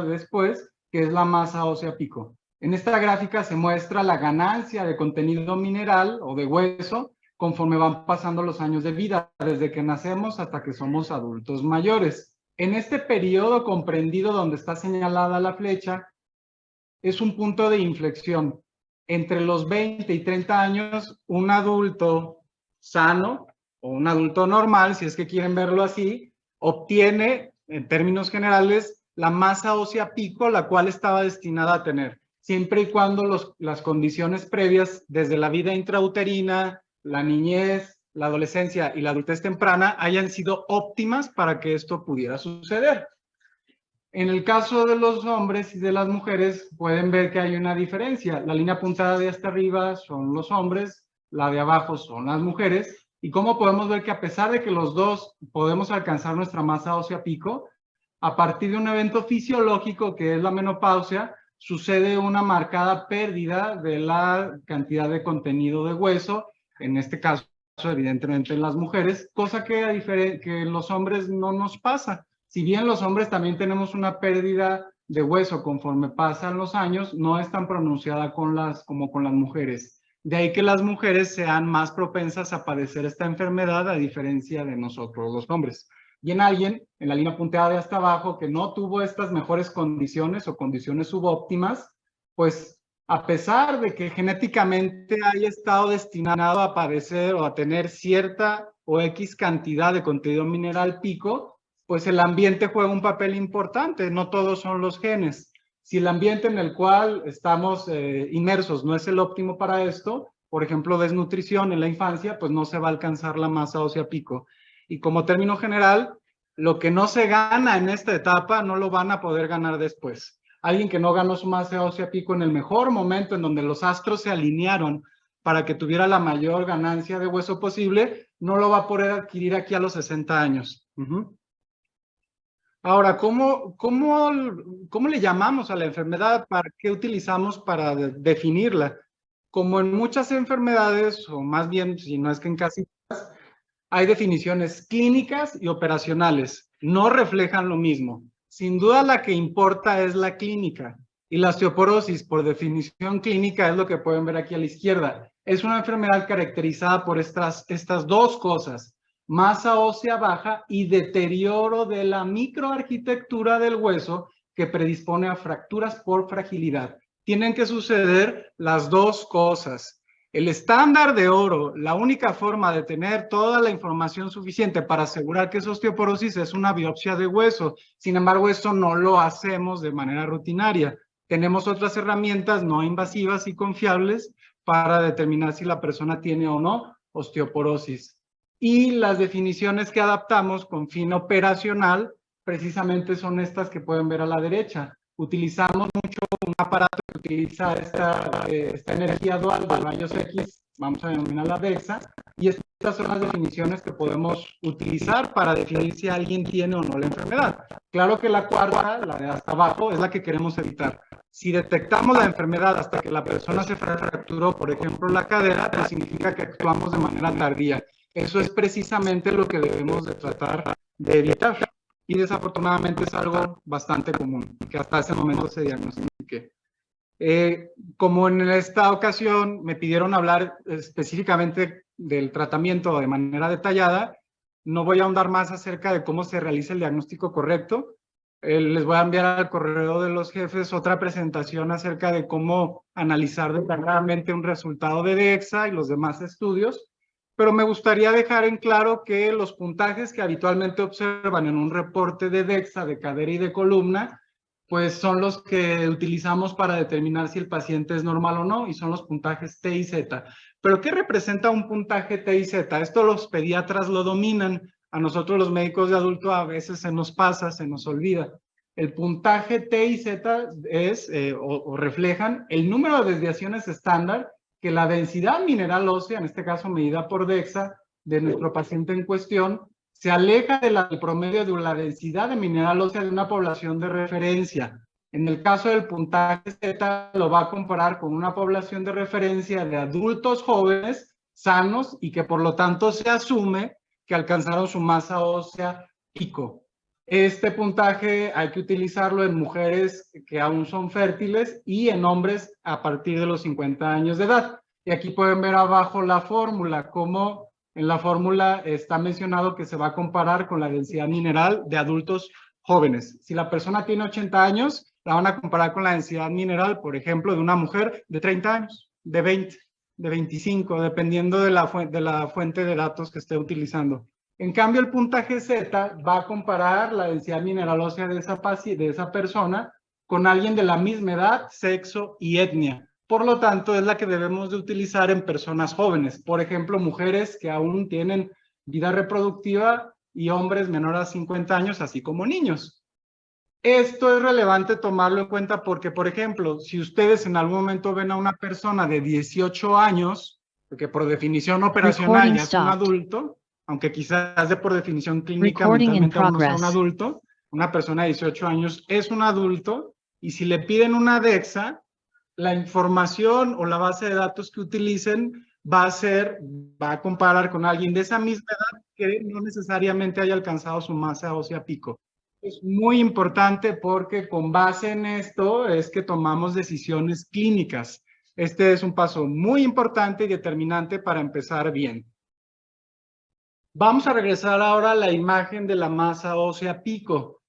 después, que es la masa ósea pico. En esta gráfica se muestra la ganancia de contenido mineral o de hueso conforme van pasando los años de vida, desde que nacemos hasta que somos adultos mayores. En este periodo comprendido donde está señalada la flecha, es un punto de inflexión. Entre los 20 y 30 años, un adulto sano o un adulto normal, si es que quieren verlo así, obtiene, en términos generales, la masa ósea pico, la cual estaba destinada a tener, siempre y cuando las condiciones previas, desde la vida intrauterina, la niñez, la adolescencia y la adultez temprana, hayan sido óptimas para que esto pudiera suceder. En el caso de los hombres y de las mujeres, pueden ver que hay una diferencia. La línea apuntada de hasta arriba son los hombres, la de abajo son las mujeres. Y cómo podemos ver que a pesar de que los dos podemos alcanzar nuestra masa ósea pico, a partir de un evento fisiológico que es la menopausia, sucede una marcada pérdida de la cantidad de contenido de hueso, en este caso evidentemente en las mujeres, cosa que en los hombres no nos pasa. Si bien los hombres también tenemos una pérdida de hueso conforme pasan los años, no es tan pronunciada como con las mujeres. De ahí que las mujeres sean más propensas a padecer esta enfermedad a diferencia de nosotros los hombres. Y en alguien, en la línea punteada de hasta abajo, que no tuvo estas mejores condiciones o condiciones subóptimas, pues a pesar de que genéticamente haya estado destinado a padecer o a tener cierta o X cantidad de contenido mineral pico, pues el ambiente juega un papel importante, no todos son los genes. Si el ambiente en el cual estamos inmersos no es el óptimo para esto, por ejemplo, desnutrición en la infancia, pues no se va a alcanzar la masa ósea pico. Y como término general, lo que no se gana en esta etapa no lo van a poder ganar después. Alguien que no ganó su masa ósea pico en el mejor momento en donde los astros se alinearon para que tuviera la mayor ganancia de hueso posible, no lo va a poder adquirir aquí a los 60 años. Ahora, ¿cómo le llamamos a la enfermedad? ¿Para qué utilizamos para definirla? Como en muchas enfermedades, o más bien, si no es que en casi todas, hay definiciones clínicas y operacionales. No reflejan lo mismo. Sin duda la que importa es la clínica. Y la osteoporosis, por definición clínica, es lo que pueden ver aquí a la izquierda. Es una enfermedad caracterizada por estas dos cosas: masa ósea baja y deterioro de la microarquitectura del hueso que predispone a fracturas por fragilidad. Tienen que suceder las dos cosas. El estándar de oro, la única forma de tener toda la información suficiente para asegurar que es osteoporosis es una biopsia de hueso. Sin embargo, eso no lo hacemos de manera rutinaria. Tenemos otras herramientas no invasivas y confiables para determinar si la persona tiene o no osteoporosis. Y las definiciones que adaptamos con fin operacional precisamente son estas que pueden ver a la derecha. Utilizamos mucho un aparato que utiliza esta energía dual de rayos X, vamos a denominarla DEXA, y estas son las definiciones que podemos utilizar para definir si alguien tiene o no la enfermedad. Claro que la cuarta, la de hasta abajo, es la que queremos evitar. Si detectamos la enfermedad hasta que la persona se fracturó, por ejemplo, la cadera, pues significa que actuamos de manera tardía. Eso es precisamente lo que debemos de tratar de evitar. Y desafortunadamente es algo bastante común, que hasta ese momento se diagnostique. Como en esta ocasión me pidieron hablar específicamente del tratamiento de manera detallada, no voy a ahondar más acerca de cómo se realiza el diagnóstico correcto. Les voy a enviar al correo de los jefes otra presentación acerca de cómo analizar detalladamente un resultado de DEXA y los demás estudios, pero me gustaría dejar en claro que los puntajes que habitualmente observan en un reporte de DEXA de cadera y de columna, pues son los que utilizamos para determinar si el paciente es normal o no, y son los puntajes T y Z. ¿Pero qué representa un puntaje T y Z? Esto los pediatras lo dominan. A nosotros los médicos de adulto a veces se nos pasa, se nos olvida. El puntaje T y Z es, o reflejan el número de desviaciones estándar que la densidad mineral ósea, en este caso medida por DEXA, de nuestro paciente en cuestión, se aleja del promedio de la densidad de mineral ósea de una población de referencia. En el caso del puntaje Z, lo va a comparar con una población de referencia de adultos jóvenes, sanos, y que por lo tanto se asume que alcanzaron su masa ósea pico. Este puntaje hay que utilizarlo en mujeres que aún son fértiles y en hombres a partir de los 50 años de edad. Y aquí pueden ver abajo la fórmula, como en la fórmula está mencionado que se va a comparar con la densidad mineral de adultos jóvenes. Si la persona tiene 80 años, la van a comparar con la densidad mineral, por ejemplo, de una mujer de 30 años, de 20, de 25, dependiendo de la fuente de datos que esté utilizando. En cambio, el puntaje Z va a comparar la densidad mineral ósea de esa persona con alguien de la misma edad, sexo y etnia. Por lo tanto, es la que debemos de utilizar en personas jóvenes. Por ejemplo, mujeres que aún tienen vida reproductiva y hombres menores a 50 años, así como niños. Esto es relevante tomarlo en cuenta porque, por ejemplo, si ustedes en algún momento ven a una persona de 18 años, que por definición operacional ya es un adulto, aunque quizás por definición clínica mentalmente aún no sea un adulto, una persona de 18 años es un adulto, y si le piden una DEXA, la información o la base de datos que utilicen va a comparar con alguien de esa misma edad que no necesariamente haya alcanzado su masa ósea pico. Es muy importante porque con base en esto es que tomamos decisiones clínicas. Este es un paso muy importante y determinante para empezar bien. Vamos a regresar ahora a la imagen de la masa ósea pico.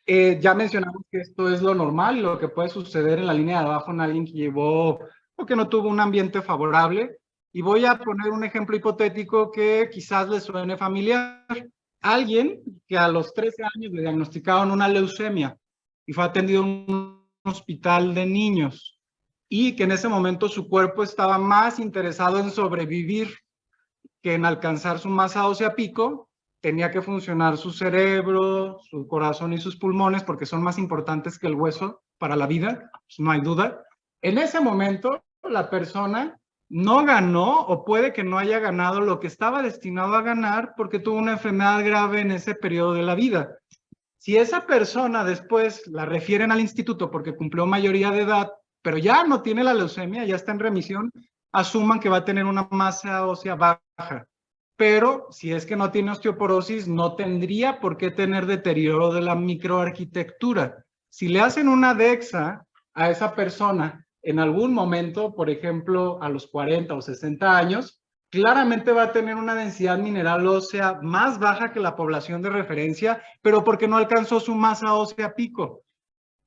Ya mencionamos que esto es lo normal y lo que puede suceder en la línea de abajo en alguien que llevó o que no tuvo un ambiente favorable. Y voy a poner un ejemplo hipotético que quizás les suene familiar. Alguien que a los 13 años le diagnosticaron una leucemia y fue atendido en un hospital de niños, y que en ese momento su cuerpo estaba más interesado en sobrevivir que en alcanzar su masa ósea pico. Tenía que funcionar su cerebro, su corazón y sus pulmones porque son más importantes que el hueso para la vida, pues no hay duda. En ese momento, la persona no ganó o puede que no haya ganado lo que estaba destinado a ganar porque tuvo una enfermedad grave en ese periodo de la vida. Si esa persona después la refieren al instituto porque cumplió mayoría de edad, pero ya no tiene la leucemia, ya está en remisión, asuman que va a tener una masa ósea baja. Pero si es que no tiene osteoporosis, no tendría por qué tener deterioro de la microarquitectura. Si le hacen una DEXA a esa persona en algún momento, por ejemplo, a los 40 o 60 años, claramente va a tener una densidad mineral ósea más baja que la población de referencia, pero porque no alcanzó su masa ósea pico.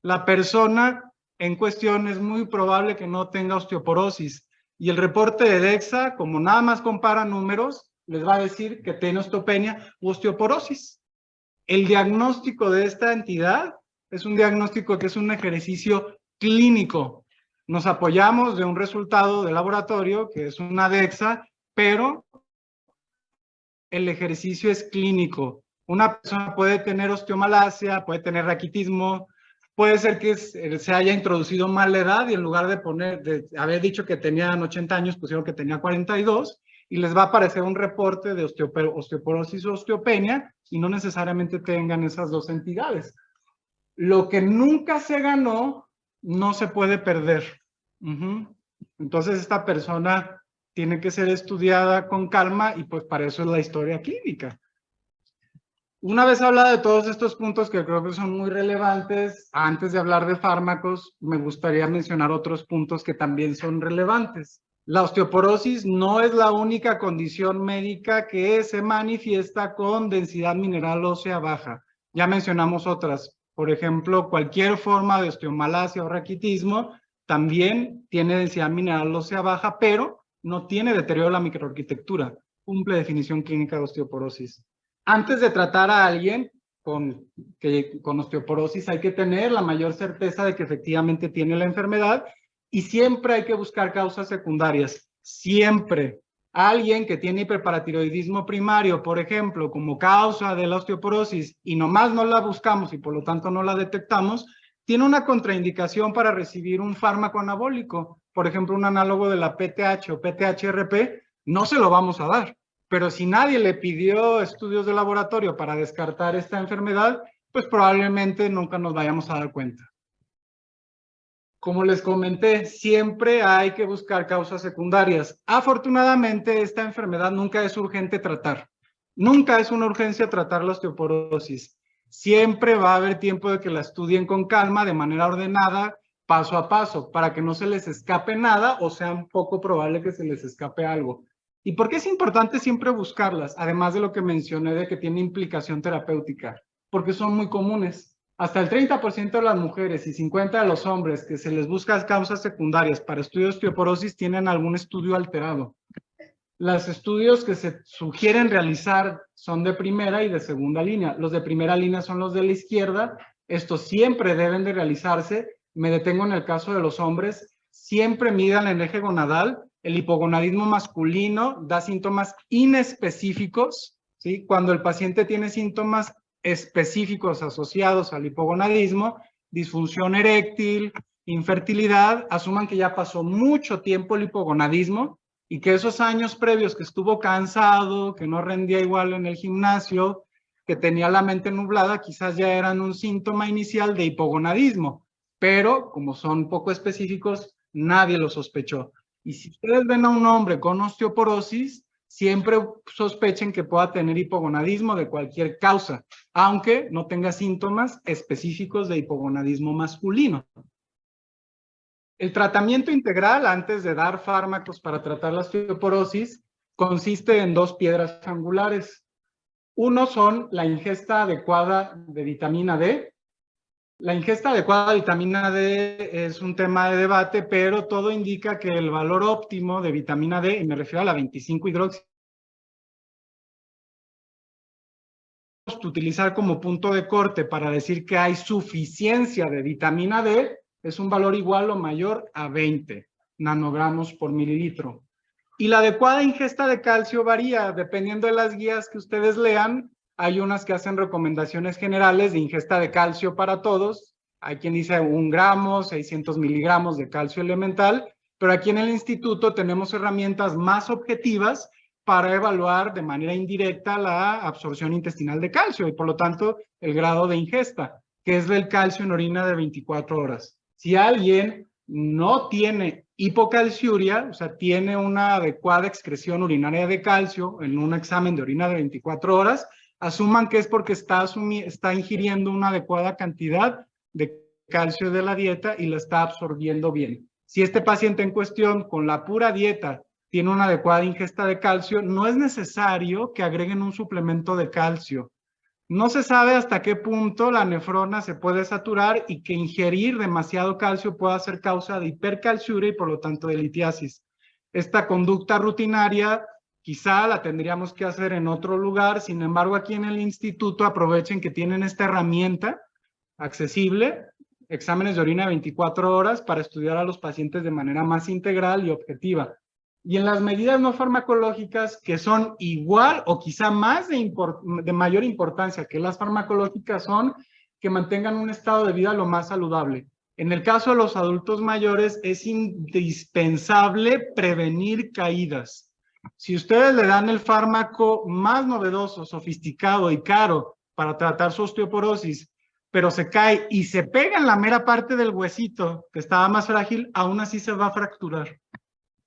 La persona en cuestión es muy probable que no tenga osteoporosis, y el reporte de DEXA, como nada más compara números, les va a decir que tiene osteopenia u osteoporosis. El diagnóstico de esta entidad es un diagnóstico que es un ejercicio clínico. Nos apoyamos de un resultado de laboratorio, que es una DEXA, pero el ejercicio es clínico. Una persona puede tener osteomalacia, puede tener raquitismo, puede ser que se haya introducido mal la edad y en lugar de haber dicho que tenían 80 años, pusieron que tenía 42, y les va a aparecer un reporte de osteoporosis o osteopenia y no necesariamente tengan esas dos entidades. Lo que nunca se ganó no se puede perder. Entonces esta persona tiene que ser estudiada con calma, y pues para eso es la historia clínica. Una vez hablado de todos estos puntos que creo que son muy relevantes, antes de hablar de fármacos, me gustaría mencionar otros puntos que también son relevantes. La osteoporosis no es la única condición médica que se manifiesta con densidad mineral ósea baja. Ya mencionamos otras. Por ejemplo, cualquier forma de osteomalacia o raquitismo también tiene densidad mineral ósea baja, pero no tiene deterioro de la microarquitectura. Cumple definición clínica de osteoporosis. Antes de tratar a alguien con osteoporosis, hay que tener la mayor certeza de que efectivamente tiene la enfermedad, y siempre hay que buscar causas secundarias. Siempre. Alguien que tiene hiperparatiroidismo primario, por ejemplo, como causa de la osteoporosis, y nomás no la buscamos y por lo tanto no la detectamos, tiene una contraindicación para recibir un fármaco anabólico. Por ejemplo, un análogo de la PTH o PTHRP, no se lo vamos a dar. Pero si nadie le pidió estudios de laboratorio para descartar esta enfermedad, pues probablemente nunca nos vayamos a dar cuenta. Como les comenté, siempre hay que buscar causas secundarias. Afortunadamente, esta enfermedad nunca es urgente tratar. Nunca es una urgencia tratar la osteoporosis. siempre va a haber tiempo de que la estudien con calma, de manera ordenada, paso a paso, para que no se les escape nada o sea un poco probable que se les escape algo. ¿Y por qué es importante siempre buscarlas? Además de lo que mencioné de que tiene implicación terapéutica, porque son muy comunes. Hasta el 30% de las mujeres y 50% de los hombres que se les busca causas secundarias para estudios de osteoporosis tienen algún estudio alterado. Los estudios que se sugieren realizar son de primera y de segunda línea. Los de primera línea son los de la izquierda. Estos siempre deben de realizarse. Me detengo en el caso de los hombres. Siempre midan el eje gonadal. El hipogonadismo masculino da síntomas inespecíficos, ¿sí? Cuando el paciente tiene síntomas específicos asociados al hipogonadismo, disfunción eréctil, infertilidad, asuman que ya pasó mucho tiempo el hipogonadismo y que esos años previos que estuvo cansado, que no rendía igual en el gimnasio, que tenía la mente nublada, quizás ya eran un síntoma inicial de hipogonadismo, pero como son poco específicos, nadie lo sospechó. Y si ustedes ven a un hombre con osteoporosis, siempre sospechen que pueda tener hipogonadismo de cualquier causa, aunque no tenga síntomas específicos de hipogonadismo masculino. El tratamiento integral, antes de dar fármacos para tratar la osteoporosis, consiste en dos piedras angulares. Uno son la ingesta adecuada de vitamina D. La ingesta adecuada de vitamina D es un tema de debate, pero todo indica que el valor óptimo de vitamina D, y me refiero a la 25-hidroxi, utilizar como punto de corte para decir que hay suficiencia de vitamina D, es un valor igual o mayor a 20 nanogramos por mililitro. Y la adecuada ingesta de calcio varía dependiendo de las guías que ustedes lean. Hay unas que hacen recomendaciones generales de ingesta de calcio para todos. Hay quien dice 1 gramo, 600 miligramos de calcio elemental, pero aquí en el instituto tenemos herramientas más objetivas para evaluar de manera indirecta la absorción intestinal de calcio y por lo tanto el grado de ingesta, que es el calcio en orina de 24 horas. Si alguien no tiene hipocalciuria, o sea, tiene una adecuada excreción urinaria de calcio en un examen de orina de 24 horas, asuman que es porque está ingiriendo una adecuada cantidad de calcio de la dieta y la está absorbiendo bien. Si este paciente en cuestión, con la pura dieta, tiene una adecuada ingesta de calcio, no es necesario que agreguen un suplemento de calcio. No se sabe hasta qué punto la nefrona se puede saturar y que ingerir demasiado calcio pueda ser causa de hipercalciuria y por lo tanto de litiasis. Esta conducta rutinaria quizá la tendríamos que hacer en otro lugar, sin embargo aquí en el instituto aprovechen que tienen esta herramienta accesible, exámenes de orina 24 horas para estudiar a los pacientes de manera más integral y objetiva. Y en las medidas no farmacológicas que son igual o quizá más de mayor importancia que las farmacológicas son que mantengan un estado de vida lo más saludable. En el caso de los adultos mayores es indispensable prevenir caídas. Si ustedes le dan el fármaco más novedoso, sofisticado y caro para tratar su osteoporosis, pero se cae y se pega en la mera parte del huesito que estaba más frágil, aún así se va a fracturar.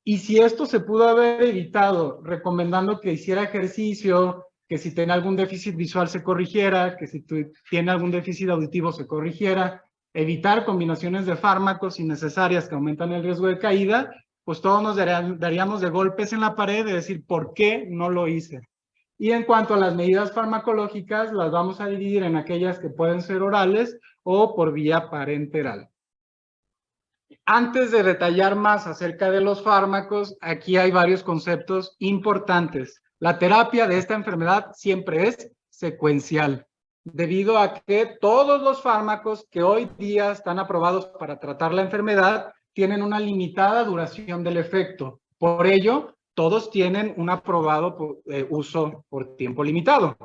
Y si esto se pudo haber evitado recomendando que hiciera ejercicio, que si tiene algún déficit visual se corrigiera, que si tiene algún déficit auditivo se corrigiera, evitar combinaciones de fármacos innecesarias que aumentan el riesgo de caída, pues todos nos daríamos de golpes en la pared de decir, ¿por qué no lo hice? Y en cuanto a las medidas farmacológicas, las vamos a dividir en aquellas que pueden ser orales o por vía parenteral. Antes de detallar más acerca de los fármacos, aquí hay varios conceptos importantes. La terapia de esta enfermedad siempre es secuencial, debido a que todos los fármacos que hoy día están aprobados para tratar la enfermedad tienen una limitada duración del efecto. Por ello, todos tienen un aprobado uso por tiempo limitado.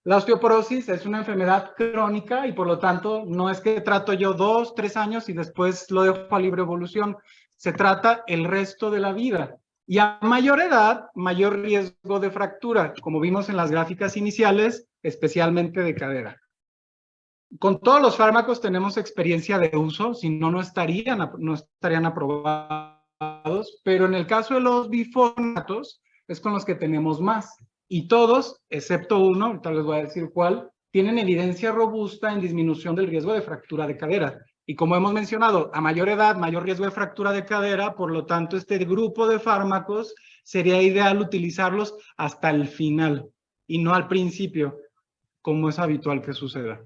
La osteoporosis es una enfermedad crónica y por lo tanto no es que trato yo 2, 3 años y después lo dejo a libre evolución. Se trata el resto de la vida. Y a mayor edad, mayor riesgo de fractura, como vimos en las gráficas iniciales, especialmente de cadera. Con todos los fármacos tenemos experiencia de uso, si no, no estarían aprobados, pero en el caso de los bifosfatos es con los que tenemos más. Y todos, excepto uno, ahorita les voy a decir cuál, tienen evidencia robusta en disminución del riesgo de fractura de cadera. Y como hemos mencionado, a mayor edad, mayor riesgo de fractura de cadera, por lo tanto, este grupo de fármacos sería ideal utilizarlos hasta el final y no al principio, como es habitual que suceda.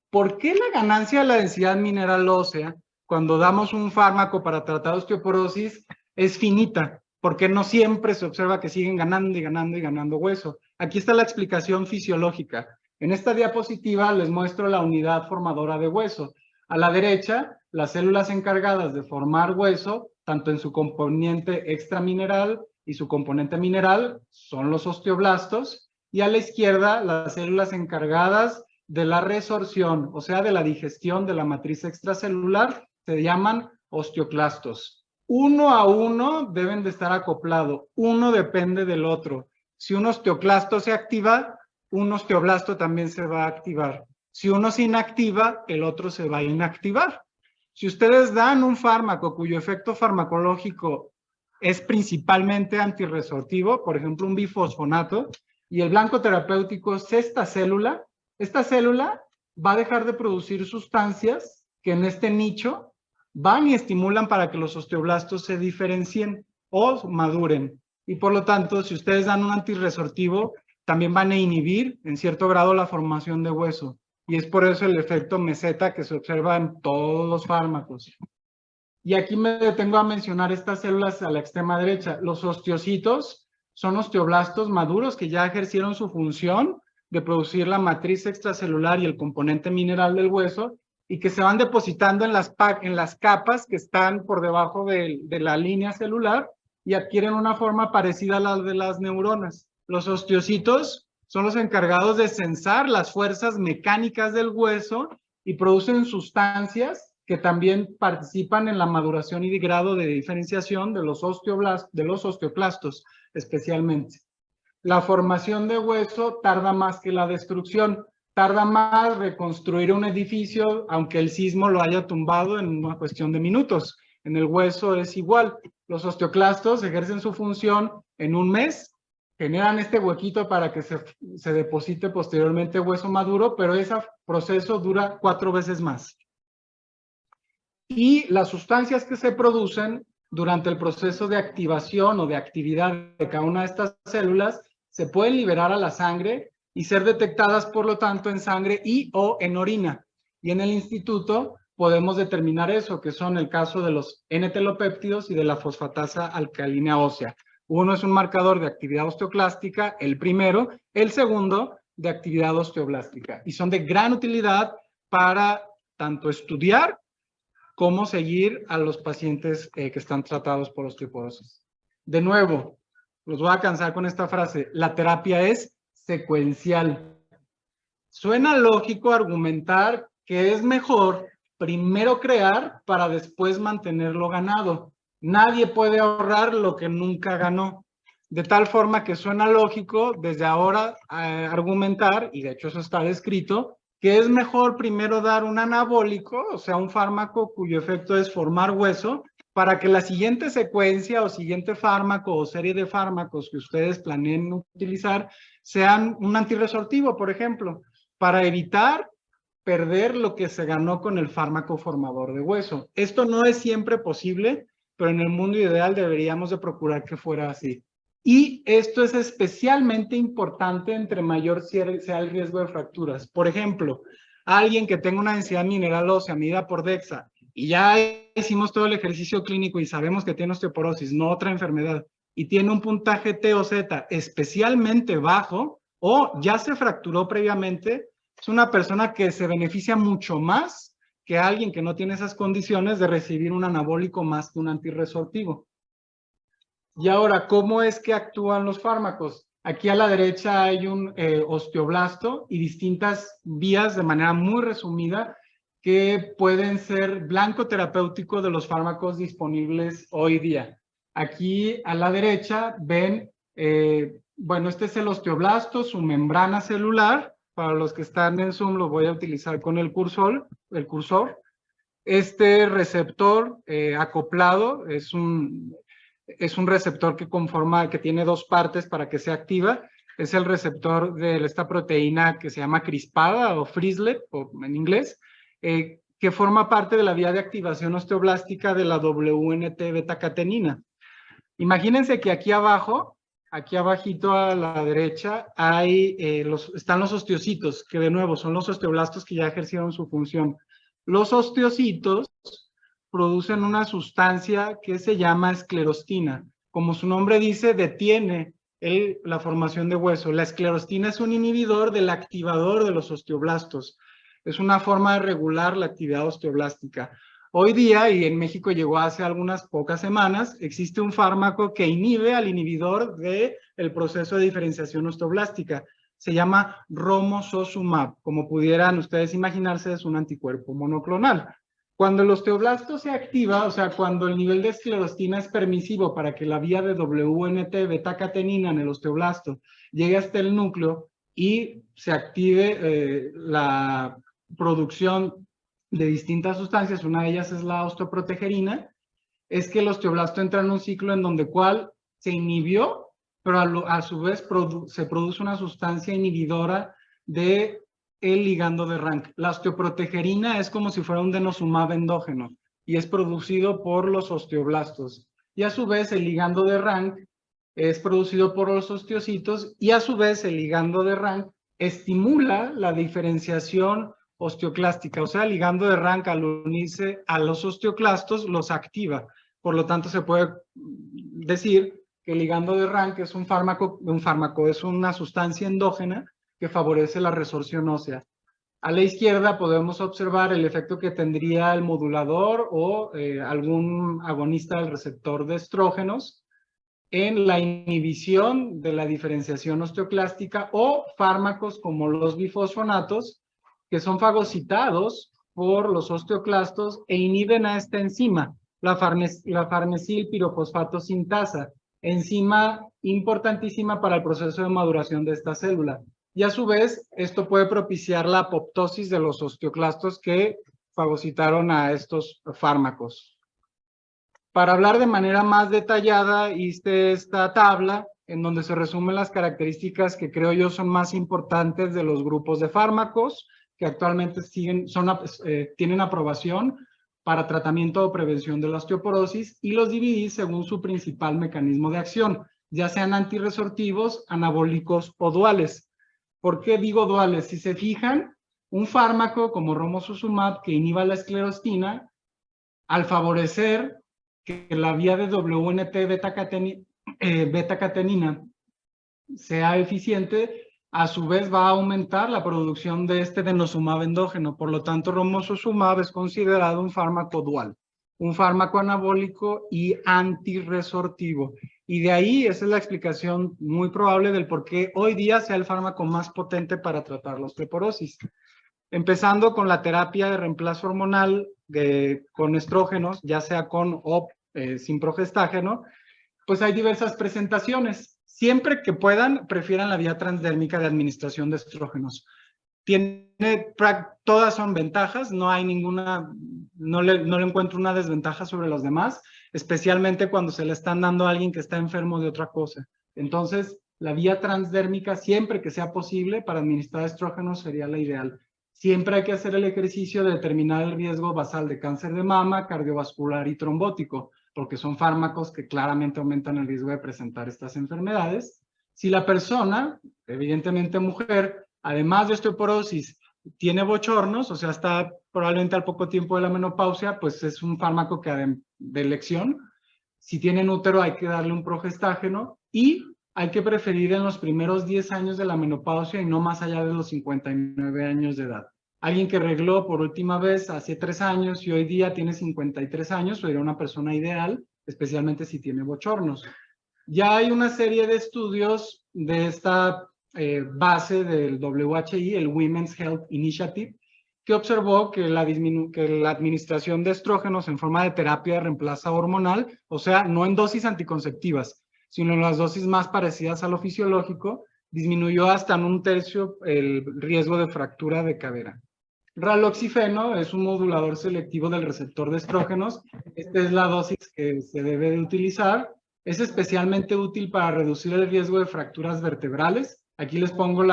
¿Por qué la ganancia de la densidad mineral ósea cuando damos un fármaco para tratar osteoporosis es finita? Porque no siempre se observa que siguen ganando y ganando y ganando hueso. Aquí está la explicación fisiológica. En esta diapositiva les muestro la unidad formadora de hueso. A la derecha, las células encargadas de formar hueso, tanto en su componente extramineral y su componente mineral, son los osteoblastos. Y a la izquierda, las células encargadas de la resorción, o sea, de la digestión de la matriz extracelular, se llaman osteoclastos. Uno a uno deben de estar acoplados, uno depende del otro. Si un osteoclasto se activa, un osteoblasto también se va a activar. Si uno se inactiva, el otro se va a inactivar. Si ustedes dan un fármaco cuyo efecto farmacológico es principalmente antirresortivo, por ejemplo un bifosfonato, y el blanco terapéutico es esta célula va a dejar de producir sustancias que en este nicho van y estimulan para que los osteoblastos se diferencien o maduren. Y por lo tanto, si ustedes dan un antirresortivo, también van a inhibir en cierto grado la formación de hueso. Y es por eso el efecto meseta que se observa en todos los fármacos. Y aquí me detengo a mencionar estas células a la extrema derecha. Los osteocitos son osteoblastos maduros que ya ejercieron su función de producir la matriz extracelular y el componente mineral del hueso y que se van depositando en las capas que están por debajo de la línea celular y adquieren una forma parecida a la de las neuronas. Los osteocitos son los encargados de sensar las fuerzas mecánicas del hueso y producen sustancias que también participan en la maduración y grado de diferenciación de los osteoclastos especialmente. La formación de hueso tarda más que la destrucción. Tarda más reconstruir un edificio, aunque el sismo lo haya tumbado en una cuestión de minutos. En el hueso es igual. Los osteoclastos ejercen su función en un mes, generan este huequito para que se deposite posteriormente hueso maduro, pero ese proceso dura 4 veces más. Y las sustancias que se producen durante el proceso de activación o de actividad de cada una de estas células se pueden liberar a la sangre y ser detectadas, por lo tanto, en sangre y o en orina. Y en el instituto podemos determinar eso, que son el caso de los N-telopéptidos y de la fosfatasa alcalina ósea. Uno es un marcador de actividad osteoclástica, el primero, el segundo de actividad osteoblástica. Y son de gran utilidad para tanto estudiar cómo seguir a los pacientes que están tratados por osteoporosis. De nuevo, los voy a cansar con esta frase, la terapia es secuencial. Suena lógico argumentar que es mejor primero crear para después mantenerlo ganado. Nadie puede ahorrar lo que nunca ganó. De tal forma que suena lógico desde ahora argumentar, y de hecho eso está descrito, que es mejor primero dar un anabólico, o sea, un fármaco cuyo efecto es formar hueso, para que la siguiente secuencia o siguiente fármaco o serie de fármacos que ustedes planeen utilizar sean un antirresortivo, por ejemplo, para evitar perder lo que se ganó con el fármaco formador de hueso. Esto no es siempre posible, pero en el mundo ideal deberíamos de procurar que fuera así. Y esto es especialmente importante entre mayor sea el riesgo de fracturas. Por ejemplo, alguien que tenga una densidad mineral ósea medida por DEXA y ya hicimos todo el ejercicio clínico y sabemos que tiene osteoporosis, no otra enfermedad, y tiene un puntaje T o Z especialmente bajo o ya se fracturó previamente, es una persona que se beneficia mucho más que alguien que no tiene esas condiciones de recibir un anabólico más que un antirresortivo. Y ahora, ¿cómo es que actúan los fármacos? Aquí a la derecha hay un osteoblasto y distintas vías de manera muy resumida que pueden ser blanco terapéutico de los fármacos disponibles hoy día. Aquí a la derecha ven, bueno, este es el osteoblasto, su membrana celular. Para los que están en Zoom lo voy a utilizar con el cursor. Este receptor acoplado es un receptor que tiene dos partes para que se activa es el receptor de esta proteína que se llama crispada o frislet en inglés, que forma parte de la vía de activación osteoblástica de la WNT beta-catenina. Imagínense que aquí abajo, aquí abajito a la derecha, están los osteocitos, que de nuevo son los osteoblastos que ya ejercieron su función. Los osteocitos producen una sustancia que se llama esclerostina. Como su nombre dice, detiene la formación de hueso. La esclerostina es un inhibidor del activador de los osteoblastos. Es una forma de regular la actividad osteoblástica. Hoy día, y en México llegó hace algunas pocas semanas, existe un fármaco que inhibe al inhibidor del proceso de diferenciación osteoblástica. Se llama romosozumab. Como pudieran ustedes imaginarse, es un anticuerpo monoclonal. Cuando el osteoblasto se activa, o sea, cuando el nivel de esclerostina es permisivo para que la vía de WNT beta-catenina en el osteoblasto llegue hasta el núcleo y se active la producción de distintas sustancias, una de ellas es la osteoprotegerina, es que el osteoblasto entra en un ciclo en donde cual se inhibió, pero a su vez se produce una sustancia inhibidora de el ligando de Rank. La osteoprotegerina es como si fuera un denosumab endógeno y es producido por los osteoblastos. Y a su vez el ligando de Rank es producido por los osteocitos y a su vez el ligando de Rank estimula la diferenciación osteoclástica, o sea, el ligando de Rank al unirse a los osteoclastos los activa. Por lo tanto, se puede decir que el ligando de Rank es es una sustancia endógena que favorece la resorción ósea. A la izquierda podemos observar el efecto que tendría el modulador o algún agonista del receptor de estrógenos en la inhibición de la diferenciación osteoclástica o fármacos como los bifosfonatos, que son fagocitados por los osteoclastos e inhiben a esta enzima, la farnesil pirofosfato sintasa, enzima importantísima para el proceso de maduración de esta célula. Y a su vez, esto puede propiciar la apoptosis de los osteoclastos que fagocitaron a estos fármacos. Para hablar de manera más detallada, hice esta tabla en donde se resumen las características que creo yo son más importantes de los grupos de fármacos que actualmente tienen aprobación para tratamiento o prevención de la osteoporosis y los dividí según su principal mecanismo de acción, ya sean antirresortivos, anabólicos o duales. ¿Por qué digo duales? Si se fijan, un fármaco como romosozumab que inhiba la esclerostina, al favorecer que la vía de WNT beta-catenina sea eficiente, a su vez va a aumentar la producción de este denosumab endógeno. Por lo tanto, romosozumab es considerado un fármaco dual, un fármaco anabólico y antirresortivo. Y de ahí esa es la explicación muy probable del por qué hoy día sea el fármaco más potente para tratar la osteoporosis. Empezando con la terapia de reemplazo hormonal con estrógenos, ya sea con o sin progestágeno, pues hay diversas presentaciones. Siempre que puedan, prefieran la vía transdérmica de administración de estrógenos. Todas son ventajas, no hay ninguna, no le encuentro una desventaja sobre los demás, especialmente cuando se le están dando a alguien que está enfermo de otra cosa. Entonces, la vía transdérmica, siempre que sea posible para administrar estrógenos, sería la ideal. Siempre hay que hacer el ejercicio de determinar el riesgo basal de cáncer de mama, cardiovascular y trombótico, porque son fármacos que claramente aumentan el riesgo de presentar estas enfermedades. Si la persona, evidentemente mujer, además de osteoporosis, tiene bochornos, o sea, está probablemente al poco tiempo de la menopausia, pues es un fármaco que de elección. Si tienen útero, hay que darle un progestágeno y hay que preferir en los primeros 10 años de la menopausia y no más allá de los 59 años de edad. Alguien que regló por última vez hace 3 años y hoy día tiene 53 años, sería una persona ideal, especialmente si tiene bochornos. Ya hay una serie de estudios de esta base del WHI, el Women's Health Initiative, que observó que la administración de estrógenos en forma de terapia de reemplazo hormonal, o sea, no en dosis anticonceptivas, sino en las dosis más parecidas a lo fisiológico, disminuyó hasta en 1/3 el riesgo de fractura de cadera. Raloxifeno es un modulador selectivo del receptor de estrógenos. Esta es la dosis que se debe de utilizar. Es especialmente útil para reducir el riesgo de fracturas vertebrales, Aquí les pongo el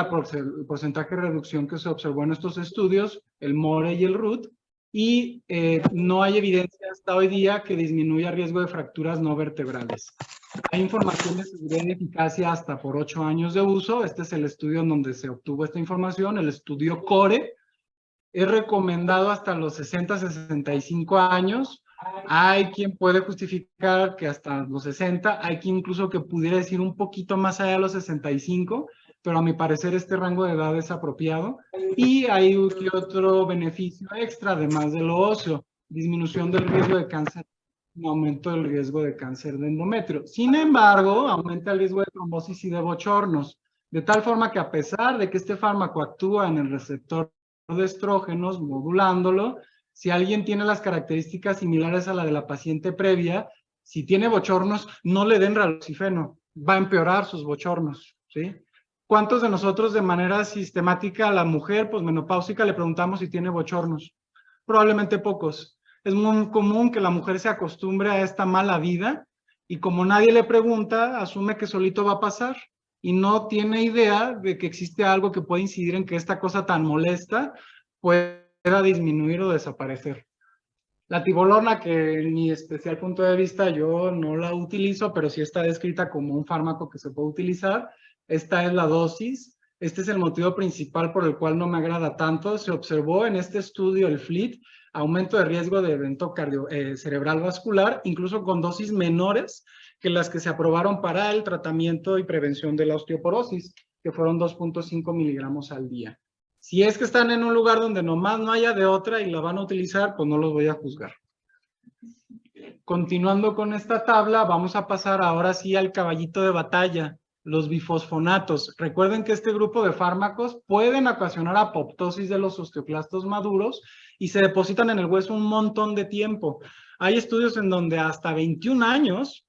porcentaje de reducción que se observó en estos estudios, el MORE y el RUT, y no hay evidencia hasta hoy día que disminuya el riesgo de fracturas no vertebrales. Hay información de seguridad y eficacia hasta por 8 años de uso. Este es el estudio en donde se obtuvo esta información, el estudio CORE. Es recomendado hasta los 60-65 años. Hay quien puede justificar que hasta los 60, hay quien incluso que pudiera decir un poquito más allá de los 65, pero a mi parecer este rango de edad es apropiado. Y hay otro beneficio extra, además de lo óseo, disminución del riesgo de cáncer, un aumento del riesgo de cáncer de endometrio. Sin embargo, aumenta el riesgo de trombosis y de bochornos, de tal forma que a pesar de que este fármaco actúa en el receptor de estrógenos, modulándolo, si alguien tiene las características similares a la de la paciente previa, si tiene bochornos, no le den raloxifeno, va a empeorar sus bochornos, ¿sí? ¿Cuántos de nosotros de manera sistemática a la mujer posmenopáusica le preguntamos si tiene bochornos? Probablemente pocos. Es muy común que la mujer se acostumbre a esta mala vida y como nadie le pregunta, asume que solito va a pasar y no tiene idea de que existe algo que puede incidir en que esta cosa tan molesta pueda disminuir o desaparecer. La tibolona, que en mi especial punto de vista yo no la utilizo, pero sí está descrita como un fármaco que se puede utilizar. Esta es la dosis. Este es el motivo principal por el cual no me agrada tanto. Se observó en este estudio, el FLIT, aumento de riesgo de evento cerebral vascular, incluso con dosis menores que las que se aprobaron para el tratamiento y prevención de la osteoporosis, que fueron 2.5 miligramos al día. Si es que están en un lugar donde nomás no haya de otra y la van a utilizar, pues no los voy a juzgar. Continuando con esta tabla, vamos a pasar ahora sí al caballito de batalla, los bifosfonatos. Recuerden que este grupo de fármacos pueden ocasionar apoptosis de los osteoclastos maduros y se depositan en el hueso un montón de tiempo. Hay estudios en donde hasta 21 años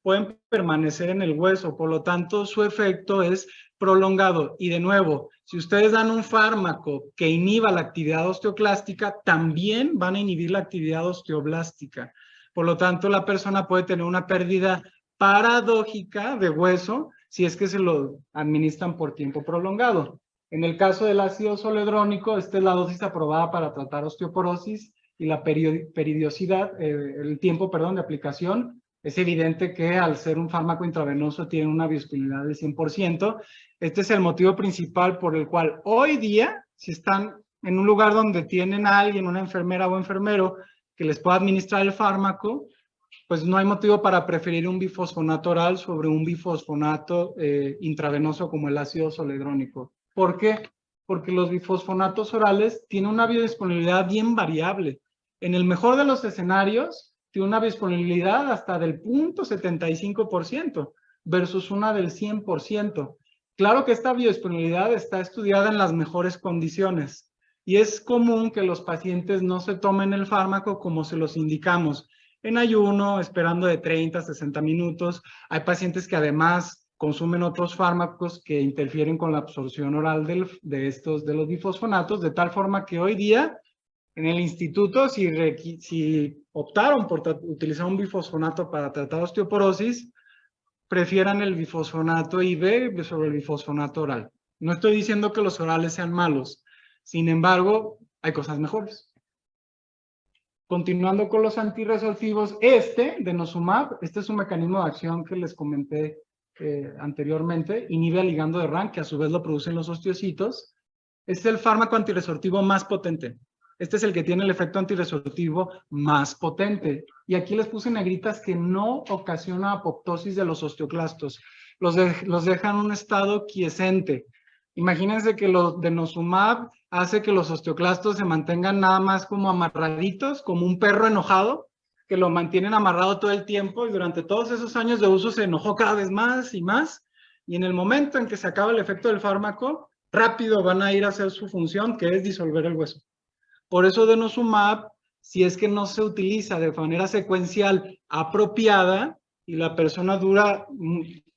pueden permanecer en el hueso, por lo tanto su efecto es prolongado. Y de nuevo, si ustedes dan un fármaco que inhiba la actividad osteoclástica, también van a inhibir la actividad osteoblástica. Por lo tanto, la persona puede tener una pérdida paradójica de hueso si es que se lo administran por tiempo prolongado. En el caso del ácido zoledrónico, esta es la dosis aprobada para tratar osteoporosis y la periodicidad, el tiempo, perdón, de aplicación. Es evidente que al ser un fármaco intravenoso tiene una biodisponibilidad del 100%. Este es el motivo principal por el cual hoy día, si están en un lugar donde tienen a alguien, una enfermera o enfermero, que les pueda administrar el fármaco, pues no hay motivo para preferir un bifosfonato oral sobre un bifosfonato intravenoso como el ácido zoledrónico. ¿Por qué? Porque los bifosfonatos orales tienen una biodisponibilidad bien variable. En el mejor de los escenarios, tiene una disponibilidad hasta del 0.75% versus una del 100%. Claro que esta biodisponibilidad está estudiada en las mejores condiciones y es común que los pacientes no se tomen el fármaco como se los indicamos, en ayuno, esperando de 30 a 60 minutos. Hay pacientes que además consumen otros fármacos que interfieren con la absorción oral de los bifosfonatos, de tal forma que hoy día en el instituto, si optaron por utilizar un bifosfonato para tratar osteoporosis, prefieran el bifosfonato IV sobre el bifosfonato oral. No estoy diciendo que los orales sean malos, sin embargo, hay cosas mejores. Continuando con los antirresortivos, denosumab, este es un mecanismo de acción que les comenté anteriormente, inhibe al ligando de RAN, que a su vez lo producen los osteocitos. Este es el fármaco antirresortivo más potente. Este es el que tiene el efecto antirresortivo más potente. Y aquí les puse negritas que no ocasiona apoptosis de los osteoclastos. Los dejan en un estado quiescente. Imagínense que los denosumab hace que los osteoclastos se mantengan nada más como amarraditos, como un perro enojado, que lo mantienen amarrado todo el tiempo y durante todos esos años de uso se enojó cada vez más y más. Y en el momento en que se acaba el efecto del fármaco, rápido van a ir a hacer su función, que es disolver el hueso. Por eso denosumab, si es que no se utiliza de manera secuencial apropiada y la persona dura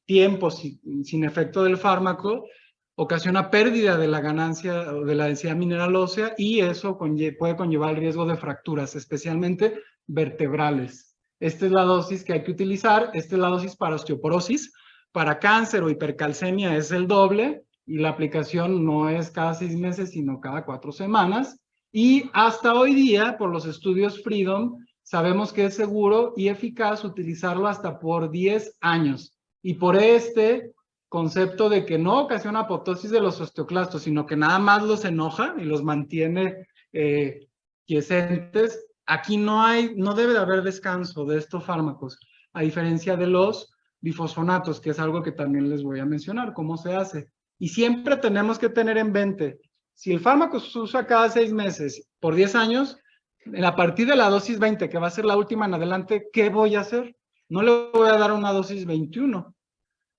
tiempo sin efecto del fármaco, ocasiona pérdida de la ganancia o de la densidad mineral ósea y eso puede conllevar el riesgo de fracturas, especialmente vertebrales. Esta es la dosis que hay que utilizar. Esta es la dosis para osteoporosis. Para cáncer o hipercalcemia es el doble. y la aplicación no es cada 6 meses, sino cada 4 semanas. Y hasta hoy día, por los estudios Freedom, sabemos que es seguro y eficaz utilizarlo hasta por 10 años. Y por este concepto de que no ocasiona apoptosis de los osteoclastos, sino que nada más los enoja y los mantiene quiescentes, aquí no debe de haber descanso de estos fármacos, a diferencia de los bifosfonatos, que es algo que también les voy a mencionar, cómo se hace. Y siempre tenemos que tener en mente, si el fármaco se usa cada 6 meses por 10 años, a partir de la dosis 20, que va a ser la última en adelante, ¿qué voy a hacer? No le voy a dar una dosis 21.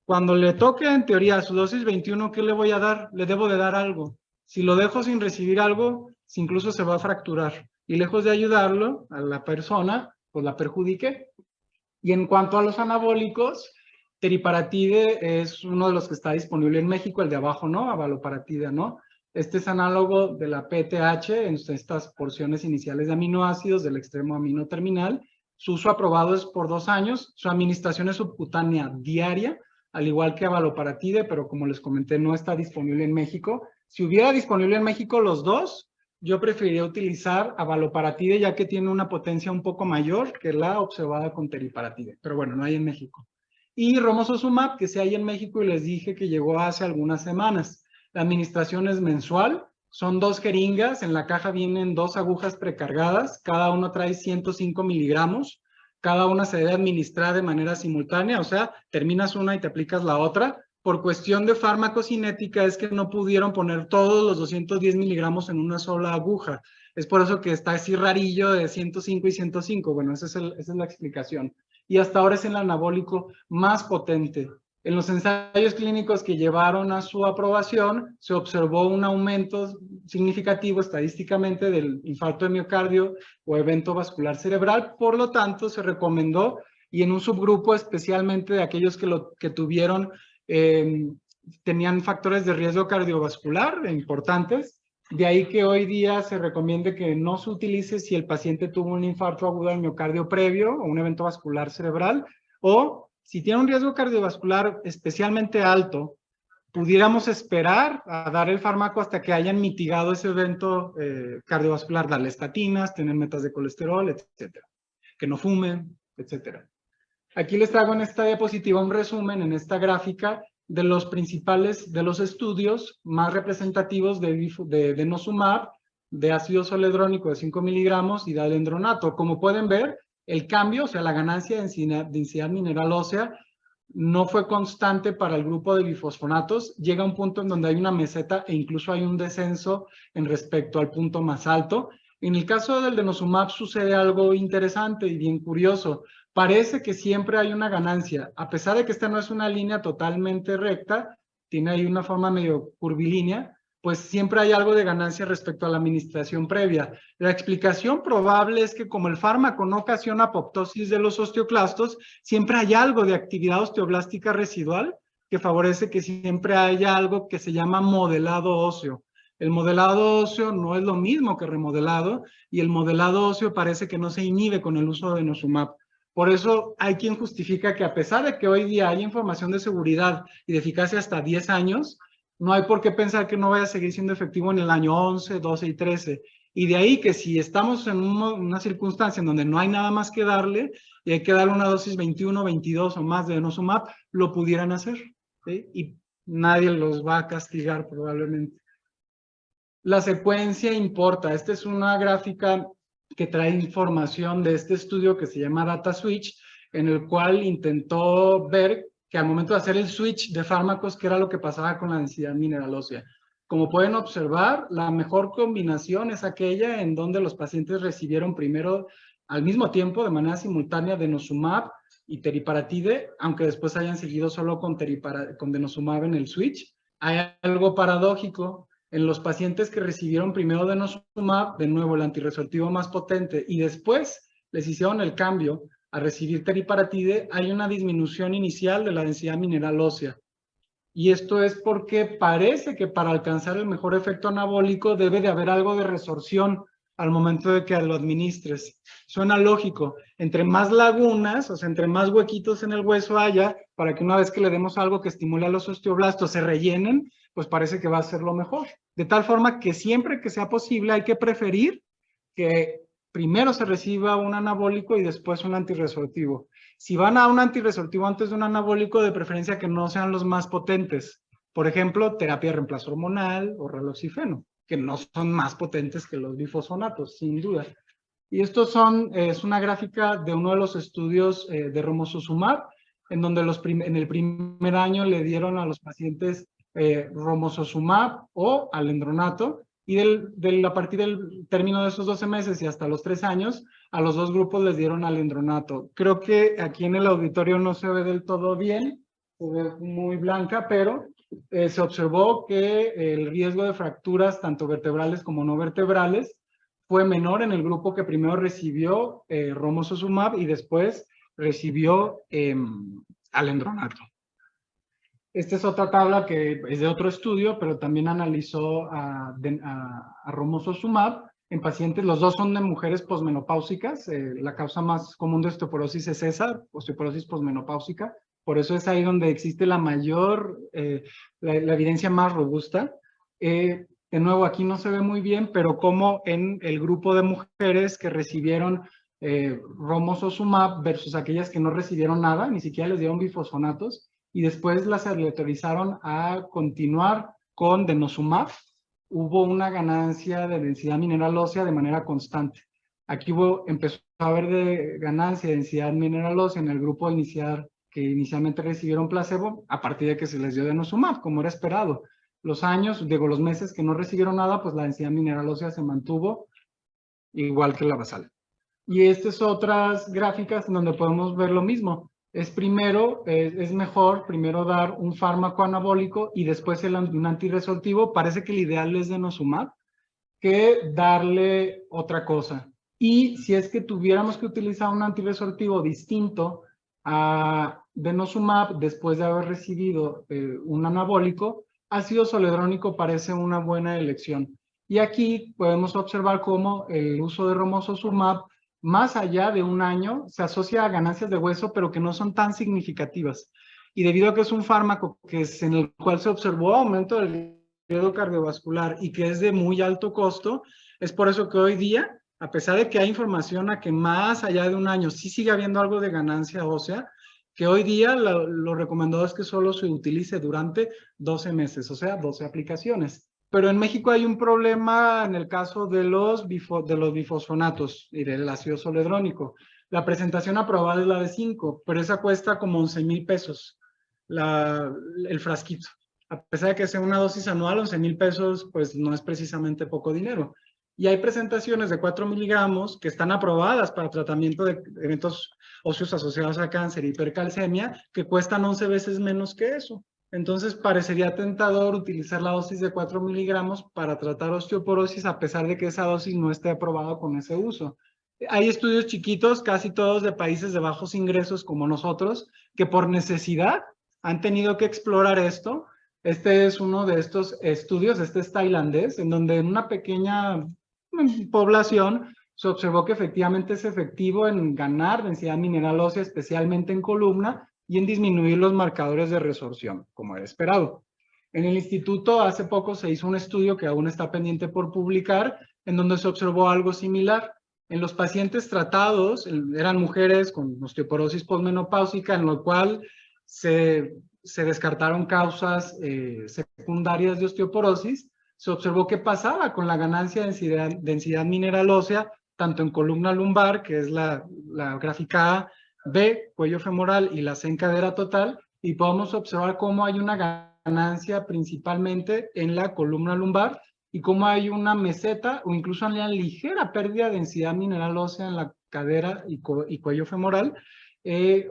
Cuando le toque en teoría su dosis 21, ¿qué le voy a dar? Le debo de dar algo. Si lo dejo sin recibir algo, incluso se va a fracturar. Y lejos de ayudarlo a la persona, pues la perjudiqué. Y en cuanto a los anabólicos, teriparatide es uno de los que está disponible en México, el de abajo, ¿no? Abaloparatide, ¿no? Este es análogo de la PTH en estas porciones iniciales de aminoácidos del extremo amino terminal. Su uso aprobado es por 2 años. Su administración es subcutánea diaria, al igual que abaloparatide, pero como les comenté, no está disponible en México. Si hubiera disponible en México los dos, yo preferiría utilizar abaloparatide, ya que tiene una potencia un poco mayor que la observada con teriparatide. Pero bueno, no hay en México. Y romosozumab, que sí hay en México y les dije que llegó hace algunas semanas. La administración es mensual. Son 2 jeringas. En la caja vienen 2 agujas precargadas. Cada uno trae 105 miligramos. Cada una se debe administrar de manera simultánea. O sea, terminas una y te aplicas la otra. Por cuestión de farmacocinética es que no pudieron poner todos los 210 miligramos en una sola aguja. Es por eso que está así rarillo de 105 y 105. Bueno, esa es la explicación. Y hasta ahora es el anabólico más potente. En los ensayos clínicos que llevaron a su aprobación, se observó un aumento significativo estadísticamente del infarto de miocardio o evento vascular cerebral. Por lo tanto, se recomendó, y en un subgrupo especialmente de aquellos que tuvieron tenían factores de riesgo cardiovascular importantes. De ahí que hoy día se recomiende que no se utilice si el paciente tuvo un infarto agudo del miocardio previo o un evento vascular cerebral, o si tiene un riesgo cardiovascular especialmente alto, pudiéramos esperar a dar el fármaco hasta que hayan mitigado ese evento cardiovascular, darle estatinas, tener metas de colesterol, etcétera. Que no fumen, etcétera. Aquí les traigo en esta diapositiva un resumen en esta gráfica de los principales, de los estudios más representativos de denosumab, de ácido zoledrónico de 5 miligramos y de alendronato. Como pueden ver, el cambio, o sea, la ganancia de densidad mineral ósea, no fue constante para el grupo de bifosfonatos. Llega a un punto en donde hay una meseta e incluso hay un descenso en respecto al punto más alto. En el caso del denosumab sucede algo interesante y bien curioso. Parece que siempre hay una ganancia, a pesar de que esta no es una línea totalmente recta, tiene ahí una forma medio curvilínea, pues siempre hay algo de ganancia respecto a la administración previa. La explicación probable es que como el fármaco no ocasiona apoptosis de los osteoclastos, siempre hay algo de actividad osteoblástica residual que favorece que siempre haya algo que se llama modelado óseo. El modelado óseo no es lo mismo que remodelado y el modelado óseo parece que no se inhibe con el uso de denosumab. Por eso hay quien justifica que a pesar de que hoy día hay información de seguridad y de eficacia hasta 10 años, no hay por qué pensar que no vaya a seguir siendo efectivo en el año 11, 12 y 13. Y de ahí que si estamos en una circunstancia en donde no hay nada más que darle y hay que darle una dosis 21, 22 o más de denosumab, lo pudieran hacer, ¿sí? Y nadie los va a castigar probablemente. La secuencia importa. Esta es una gráfica que trae información de este estudio que se llama Data Switch, en el cual intentó ver que al momento de hacer el switch de fármacos, qué era lo que pasaba con la densidad mineral ósea. Como pueden observar, la mejor combinación es aquella en donde los pacientes recibieron primero al mismo tiempo, de manera simultánea, denosumab y teriparatide, aunque después hayan seguido solo con denosumab en el switch. Hay algo paradójico. En los pacientes que recibieron primero denosumab, de nuevo el antirresortivo más potente, y después les hicieron el cambio a recibir teriparatide, hay una disminución inicial de la densidad mineral ósea. Y esto es porque parece que para alcanzar el mejor efecto anabólico debe de haber algo de resorción al momento de que lo administres. Suena lógico. Entre más lagunas, o sea, entre más huequitos en el hueso haya, para que una vez que le demos algo que estimule a los osteoblastos se rellenen, pues parece que va a ser lo mejor. De tal forma que siempre que sea posible hay que preferir que primero se reciba un anabólico y después un antirresortivo. Si van a un antirresortivo antes de un anabólico, de preferencia que no sean los más potentes. Por ejemplo, terapia de reemplazo hormonal o raloxifeno, que no son más potentes que los bifosfonatos, sin duda. Y estos es una gráfica de uno de los estudios de romosozumab, en donde en el primer año le dieron a los pacientes romosozumab o alendronato, y a partir del término de esos 12 meses y hasta los 3 años, a los dos grupos les dieron alendronato. Creo que aquí en el auditorio no se ve del todo bien, se ve muy blanca, pero se observó que el riesgo de fracturas, tanto vertebrales como no vertebrales, fue menor en el grupo que primero recibió romosozumab y después recibió alendronato. Esta es otra tabla que es de otro estudio, pero también analizó a romosozumab en pacientes. Los dos son de mujeres posmenopáusicas. La causa más común de osteoporosis es esa, osteoporosis posmenopáusica. Por eso es ahí donde existe la mayor, la evidencia más robusta. De nuevo, aquí no se ve muy bien, pero como en el grupo de mujeres que recibieron romosozumab versus aquellas que no recibieron nada, ni siquiera les dieron bifosfonatos, y después las aleatorizaron a continuar con denosumab, hubo una ganancia de densidad mineral ósea de manera constante. Aquí empezó a haber de ganancia de densidad mineral ósea en el grupo que inicialmente recibieron placebo, a partir de que se les dio denosumab, como era esperado. Los meses que no recibieron nada, pues la densidad mineral ósea se mantuvo igual que la basal. Y estas otras gráficas donde podemos ver lo mismo. Es mejor primero dar un fármaco anabólico y después un antirresortivo. Parece que el ideal es denosumab, que darle otra cosa. Y si es que tuviéramos que utilizar un antirresortivo distinto a denosumab después de haber recibido un anabólico, ácido zoledrónico parece una buena elección. Y aquí podemos observar cómo el uso de romosozumab más allá de un año se asocia a ganancias de hueso, pero que no son tan significativas. Y debido a que es un fármaco en el cual se observó aumento del riesgo cardiovascular y que es de muy alto costo, es por eso que hoy día, a pesar de que hay información a que más allá de un año sí sigue habiendo algo de ganancia ósea, que hoy día lo recomendado es que solo se utilice durante 12 meses, o sea, 12 aplicaciones. Pero en México hay un problema en el caso de los bifosfonatos y del ácido zoledrónico. La presentación aprobada es la de 5, pero esa cuesta como 11,000 pesos el frasquito. A pesar de que sea una dosis anual, 11,000 pesos, pues no es precisamente poco dinero. Y hay presentaciones de 4 miligramos que están aprobadas para tratamiento de eventos óseos asociados a cáncer y hipercalcemia, que cuestan 11 veces menos que eso. Entonces parecería tentador utilizar la dosis de 4 miligramos para tratar osteoporosis a pesar de que esa dosis no esté aprobada con ese uso. Hay estudios chiquitos, casi todos de países de bajos ingresos como nosotros, que por necesidad han tenido que explorar esto. Este es uno de estos estudios, este es tailandés, en donde en una pequeña población se observó que efectivamente es efectivo en ganar densidad mineral ósea, especialmente en columna, y en disminuir los marcadores de resorción, como era esperado. En el instituto hace poco se hizo un estudio que aún está pendiente por publicar, en donde se observó algo similar. En los pacientes tratados, eran mujeres con osteoporosis posmenopáusica, en lo cual se descartaron causas secundarias de osteoporosis. Se observó qué pasaba con la ganancia de densidad mineral ósea, tanto en columna lumbar, que es la gráfica A, B, cuello femoral, y la C en cadera total, y podemos observar cómo hay una ganancia principalmente en la columna lumbar y cómo hay una meseta o incluso una ligera pérdida de densidad mineral ósea en la cadera y cuello femoral,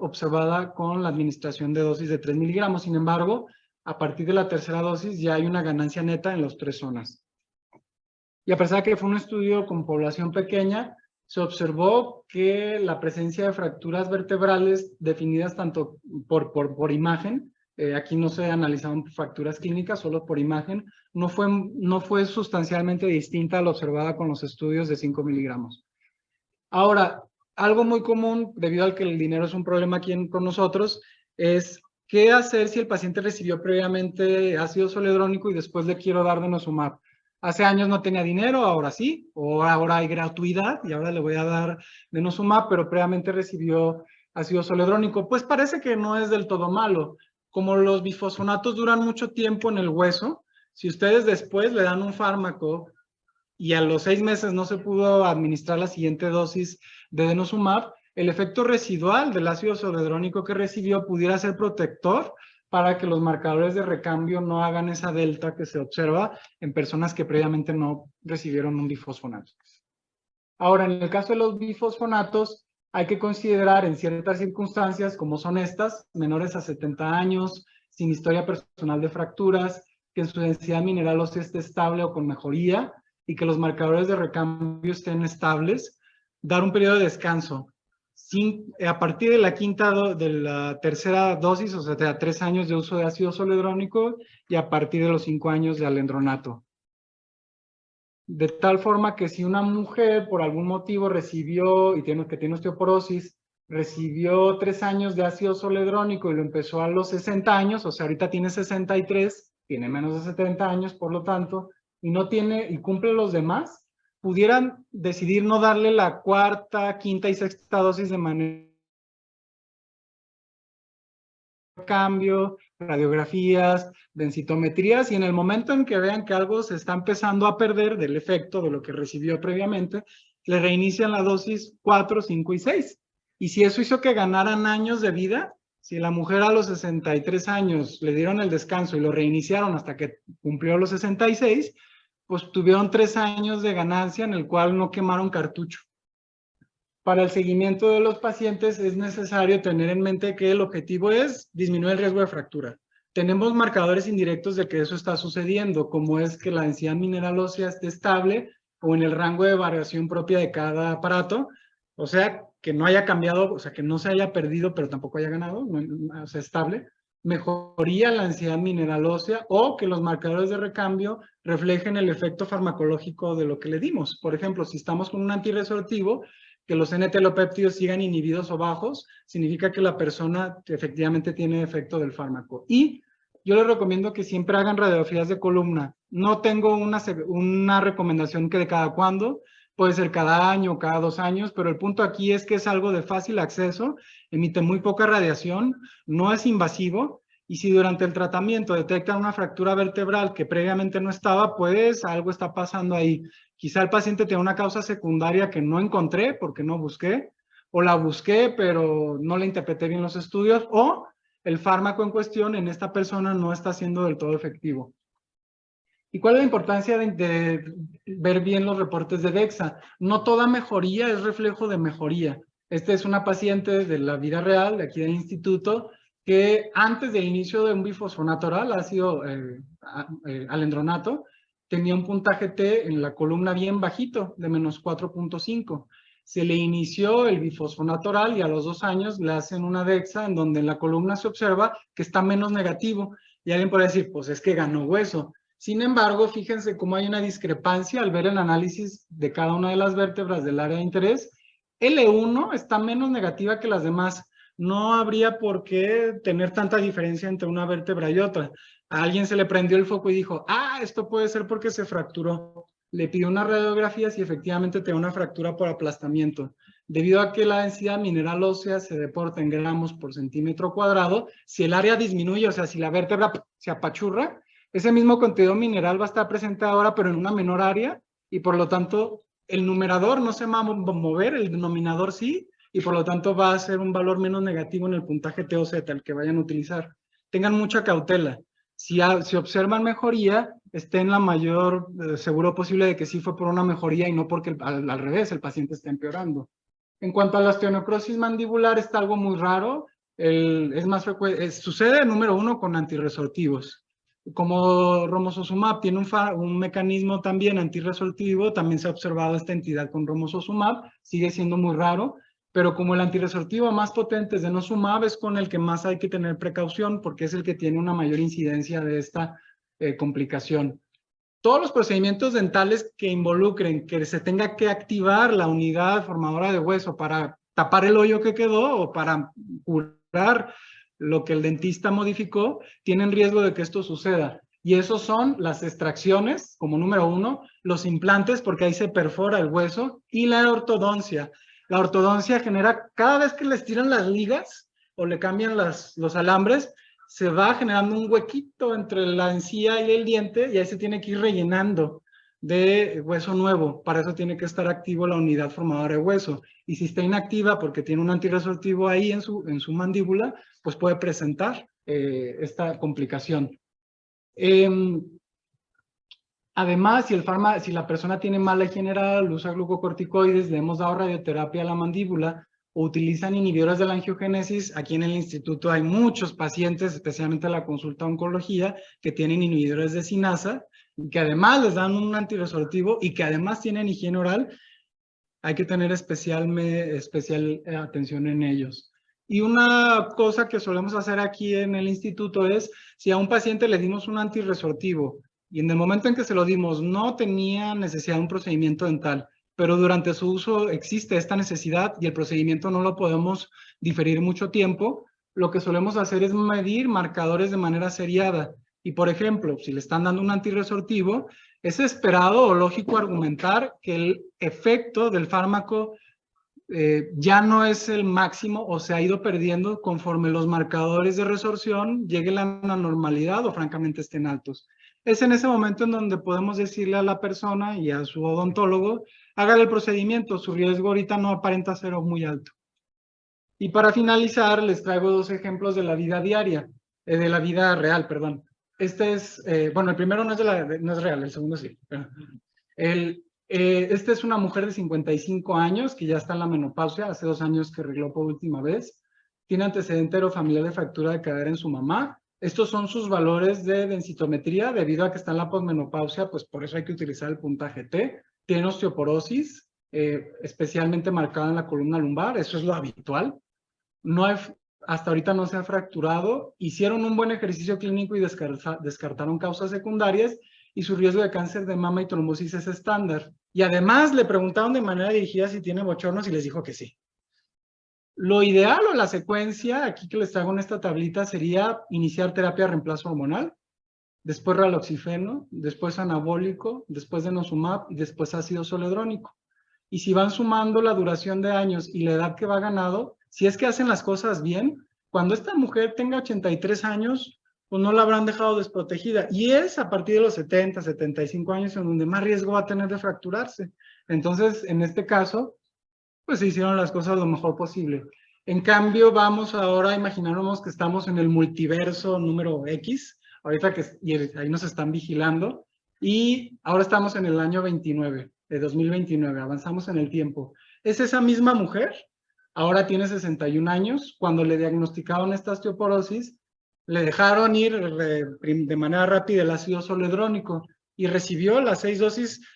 observada con la administración de dosis de 3 miligramos. Sin embargo, a partir de la tercera dosis ya hay una ganancia neta en las 3 zonas. Y a pesar de que fue un estudio con población pequeña, se observó que la presencia de fracturas vertebrales definidas tanto por imagen, aquí no se analizaron fracturas clínicas, solo por imagen, no fue sustancialmente distinta a la observada con los estudios de 5 miligramos. Ahora, algo muy común, debido al que el dinero es un problema aquí con nosotros, es ¿Qué hacer si el paciente recibió previamente ácido zoledrónico y después le quiero dar denosumab? Hace años no tenía dinero, ahora sí, o ahora hay gratuidad y ahora le voy a dar denosumab, pero previamente recibió ácido zoledrónico. Pues parece que no es del todo malo. Como los bifosfonatos duran mucho tiempo en el hueso, si ustedes después le dan un fármaco y a los 6 meses no se pudo administrar la siguiente dosis de denosumab, el efecto residual del ácido zoledrónico que recibió pudiera ser protector para que los marcadores de recambio no hagan esa delta que se observa en personas que previamente no recibieron un bifosfonato. Ahora, en el caso de los bifosfonatos, hay que considerar en ciertas circunstancias, como son estas, menores a 70 años, sin historia personal de fracturas, que en su densidad mineral ósea esté estable o con mejoría, y que los marcadores de recambio estén estables, dar un periodo de descanso. A partir de la tercera dosis, o sea, 3 años de uso de ácido zoledrónico, y a partir de los 5 años de alendronato. De tal forma que si una mujer por algún motivo recibió, y que tiene osteoporosis, recibió 3 años de ácido zoledrónico y lo empezó a los 60 años, o sea, ahorita tiene 63, tiene menos de 70 años, por lo tanto, y no tiene, y cumple los demás, pudieran decidir no darle la cuarta, quinta y sexta dosis de manera cambio, radiografías, densitometrías, y en el momento en que vean que algo se está empezando a perder del efecto de lo que recibió previamente, le reinician la dosis 4, 5 y 6. Y si eso hizo que ganaran años de vida, si la mujer a los 63 años le dieron el descanso y lo reiniciaron hasta que cumplió los 66, pues tuvieron 3 años de ganancia en el cual no quemaron cartucho. Para el seguimiento de los pacientes es necesario tener en mente que el objetivo es disminuir el riesgo de fractura. Tenemos marcadores indirectos de que eso está sucediendo, como es que la densidad mineral ósea esté estable o en el rango de variación propia de cada aparato, o sea, que no haya cambiado, o sea, que no se haya perdido, pero tampoco haya ganado, o sea, estable. Mejoría la densidad mineral ósea o que los marcadores de recambio reflejen el efecto farmacológico de lo que le dimos. Por ejemplo, si estamos con un antirresortivo, que los N-telopéptidos sigan inhibidos o bajos, significa que la persona efectivamente tiene efecto del fármaco. Y yo les recomiendo que siempre hagan radiografías de columna. No tengo una recomendación que de cada cuándo, puede ser cada año, cada 2 años, pero el punto aquí es que es algo de fácil acceso, emite muy poca radiación, no es invasivo, y si durante el tratamiento detectan una fractura vertebral que previamente no estaba, pues algo está pasando ahí. Quizá el paciente tiene una causa secundaria que no encontré porque no busqué, o la busqué pero no la interpreté bien los estudios, o el fármaco en cuestión en esta persona no está siendo del todo efectivo. ¿Y cuál es la importancia de ver bien los reportes de DEXA? No toda mejoría es reflejo de mejoría. Esta es una paciente de la vida real, de aquí del instituto, que antes del inicio de un bifosfonato oral, ácido alendronato, tenía un puntaje T en la columna bien bajito, de menos 4.5. Se le inició el bifosfonato oral y a los 2 años le hacen una DEXA en donde en la columna se observa que está menos negativo. Y alguien puede decir, pues es que ganó hueso. Sin embargo, fíjense cómo hay una discrepancia al ver el análisis de cada una de las vértebras del área de interés. L1 está menos negativa que las demás. No habría por qué tener tanta diferencia entre una vértebra y otra. A alguien se le prendió el foco y dijo, esto puede ser porque se fracturó. Le pidió una radiografía y efectivamente tiene una fractura por aplastamiento. Debido a que la densidad mineral ósea se reporta en gramos por centímetro cuadrado, si el área disminuye, o sea, si la vértebra se apachurra, ese mismo contenido mineral va a estar presente ahora, pero en una menor área, y por lo tanto, el numerador no se va a mover, el denominador sí, y por lo tanto va a ser un valor menos negativo en el puntaje T o Z, el que vayan a utilizar. Tengan mucha cautela. Si observan mejoría, estén la mayor seguro posible de que sí fue por una mejoría y no porque al revés, el paciente está empeorando. En cuanto a la osteonecrosis mandibular, está algo muy raro. Es más frecuente, sucede, número 1, con antirresortivos. Como romosozumab tiene un mecanismo también antirresortivo, también se ha observado esta entidad con romosozumab, sigue siendo muy raro, pero como el antirresortivo más potente es denosumab, es con el que más hay que tener precaución porque es el que tiene una mayor incidencia de esta complicación. Todos los procedimientos dentales que involucren que se tenga que activar la unidad formadora de hueso para tapar el hoyo que quedó o para curar lo que el dentista modificó, tienen riesgo de que esto suceda. Y esos son las extracciones, como número 1, los implantes, porque ahí se perfora el hueso, y la ortodoncia. La ortodoncia genera, cada vez que les tiran las ligas o le cambian los alambres, se va generando un huequito entre la encía y el diente, y ahí se tiene que ir rellenando de hueso nuevo. Para eso tiene que estar activo la unidad formadora de hueso. Y si está inactiva porque tiene un antirresortivo ahí en su mandíbula, pues puede presentar esta complicación. Además, si la persona tiene mala higiene general, usa glucocorticoides, le hemos dado radioterapia a la mandíbula o utilizan inhibidores de la angiogénesis, aquí en el instituto hay muchos pacientes, especialmente en la consulta de oncología, que tienen inhibidores de cinasa, y que además les dan un antirresortivo y que además tienen higiene oral, hay que tener especial atención en ellos. Y una cosa que solemos hacer aquí en el instituto es, si a un paciente le dimos un antirresortivo y en el momento en que se lo dimos no tenía necesidad de un procedimiento dental, pero durante su uso existe esta necesidad y el procedimiento no lo podemos diferir mucho tiempo, lo que solemos hacer es medir marcadores de manera seriada. Y por ejemplo, si le están dando un antirresortivo, es esperado o lógico argumentar que el efecto del fármaco ya no es el máximo o se ha ido perdiendo conforme los marcadores de resorción lleguen a la normalidad o francamente estén altos. Es en ese momento en donde podemos decirle a la persona y a su odontólogo, hágale el procedimiento, su riesgo ahorita no aparenta ser muy alto. Y para finalizar, les traigo 2 ejemplos de la vida diaria, de la vida real, perdón. Este es, bueno, el primero no es real, el segundo sí. Esta es una mujer de 55 años que ya está en la menopausia, hace 2 años que arregló por última vez. Tiene antecedente familiar de fractura de cadera en su mamá. Estos son sus valores de densitometría, debido a que está en la posmenopausia, pues por eso hay que utilizar el puntaje T. Tiene osteoporosis, especialmente marcada en la columna lumbar, eso es lo habitual. No hay, hasta ahorita no se ha fracturado, hicieron un buen ejercicio clínico y descartaron causas secundarias y su riesgo de cáncer de mama y trombosis es estándar. Y además le preguntaron de manera dirigida si tiene bochornos y les dijo que sí. Lo ideal o la secuencia, aquí que les traigo en esta tablita, sería iniciar terapia de reemplazo hormonal, después raloxifeno, después anabólico, después denosumab y después ácido zoledrónico. Y si van sumando la duración de años y la edad que va ganado, si es que hacen las cosas bien, cuando esta mujer tenga 83 años, pues no la habrán dejado desprotegida. Y es a partir de los 70, 75 años en donde más riesgo va a tener de fracturarse. Entonces, en este caso, pues se hicieron las cosas lo mejor posible. En cambio, vamos ahora a imaginarnos que estamos en el multiverso número X, ahorita que y ahí nos están vigilando, y ahora estamos en el año 29, de 2029, avanzamos en el tiempo. Es esa misma mujer, ahora tiene 61 años, cuando le diagnosticaron esta osteoporosis, le dejaron ir de manera rápida el ácido zoledrónico y recibió las 6 dosis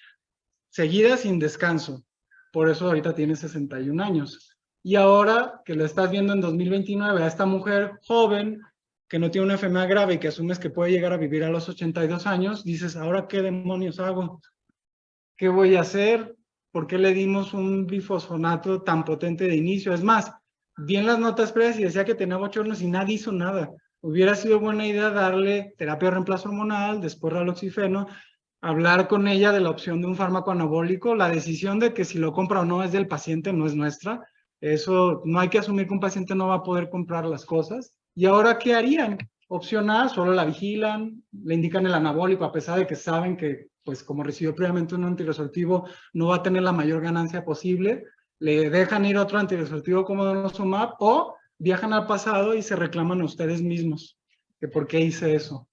seguidas sin descanso. Por eso ahorita tiene 61 años. Y ahora que lo estás viendo en 2029, a esta mujer joven que no tiene una enfermedad grave y que asumes que puede llegar a vivir a los 82 años, dices, ¿ahora qué demonios hago? ¿Qué voy a hacer? ¿Por qué le dimos un bifosfonato tan potente de inicio? Es más, vi en las notas previas y decía que tenía bochornos y nadie hizo nada. Hubiera sido buena idea darle terapia de reemplazo hormonal, después raloxifeno, hablar con ella de la opción de un fármaco anabólico. La decisión de que si lo compra o no es del paciente, no es nuestra. Eso no hay que asumir que un paciente no va a poder comprar las cosas. ¿Y ahora qué harían? Opción A, solo la vigilan, le indican el anabólico a pesar de que saben que, pues como recibió previamente un antirresortivo, no va a tener la mayor ganancia posible. Le dejan ir otro antirresortivo como denosumab o viajan al pasado y se reclaman a ustedes mismos que por qué hice eso.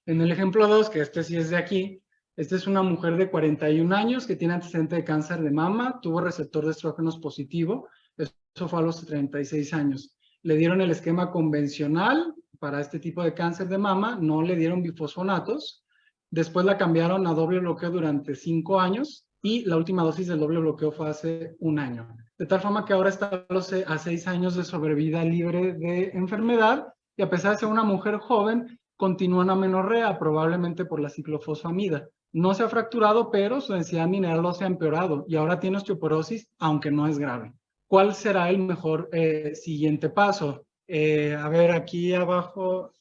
En el ejemplo 2, que este sí es de aquí, esta es una mujer de 41 años que tiene antecedente de cáncer de mama, tuvo receptor de estrógenos positivo, eso fue a los 36 años. Le dieron el esquema convencional para este tipo de cáncer de mama, no le dieron bifosfonatos, después la cambiaron a doble bloqueo durante 5 años y la última dosis del doble bloqueo fue hace 1 año. De tal forma que ahora está a 6 años de sobrevida libre de enfermedad y a pesar de ser una mujer joven, continúa en amenorrea, probablemente por la ciclofosfamida. No se ha fracturado, pero su densidad mineral no se ha empeorado y ahora tiene osteoporosis, aunque no es grave. ¿Cuál será el mejor siguiente paso? A ver, aquí abajo,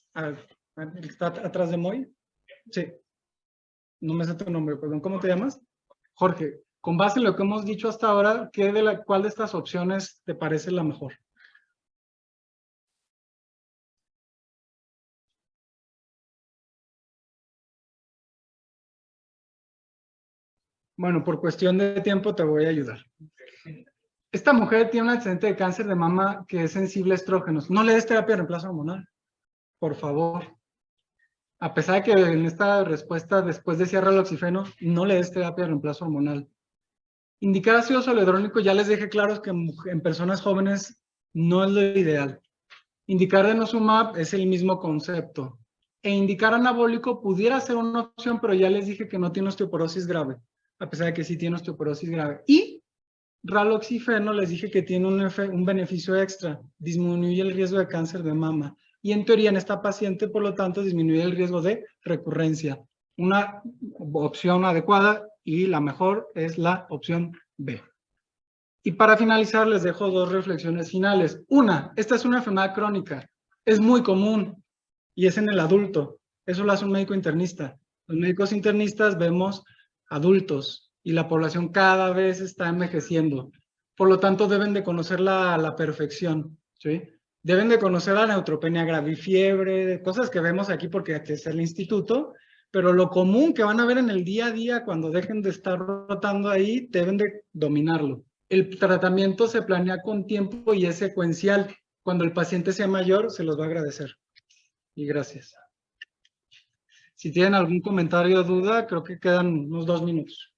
¿está atrás de Moy? Sí, no me sé tu nombre, perdón, ¿cómo te llamas? Jorge, con base en lo que hemos dicho hasta ahora, ¿cuál de estas opciones te parece la mejor? Bueno, por cuestión de tiempo te voy a ayudar. Esta mujer tiene un antecedente de cáncer de mama que es sensible a estrógenos. No le des terapia de reemplazo hormonal, por favor. A pesar de que en esta respuesta después decía raloxifeno, no le des terapia de reemplazo hormonal. Indicar ácido zoledrónico, ya les dejé claros que en personas jóvenes no es lo ideal. Indicar denosumab es el mismo concepto. E indicar anabólico pudiera ser una opción, pero ya les dije que no tiene osteoporosis grave, a pesar de que sí tiene osteoporosis grave. Y raloxifeno les dije que tiene un beneficio extra, disminuye el riesgo de cáncer de mama. Y en teoría en esta paciente, por lo tanto, disminuye el riesgo de recurrencia. Una opción adecuada y la mejor es la opción B. Y para finalizar, les dejo dos reflexiones finales. Una, esta es una enfermedad crónica. Es muy común y es en el adulto. Eso lo hace un médico internista. Los médicos internistas vemos adultos y la población cada vez está envejeciendo. Por lo tanto, deben de conocerla a la perfección, ¿sí? Deben de conocer la neutropenia gravifiebre, cosas que vemos aquí porque aquí es el instituto, pero lo común que van a ver en el día a día cuando dejen de estar rotando ahí, deben de dominarlo. El tratamiento se planea con tiempo y es secuencial. Cuando el paciente sea mayor, se los va a agradecer. Y gracias. Si tienen algún comentario o duda, creo que quedan unos 2 minutos.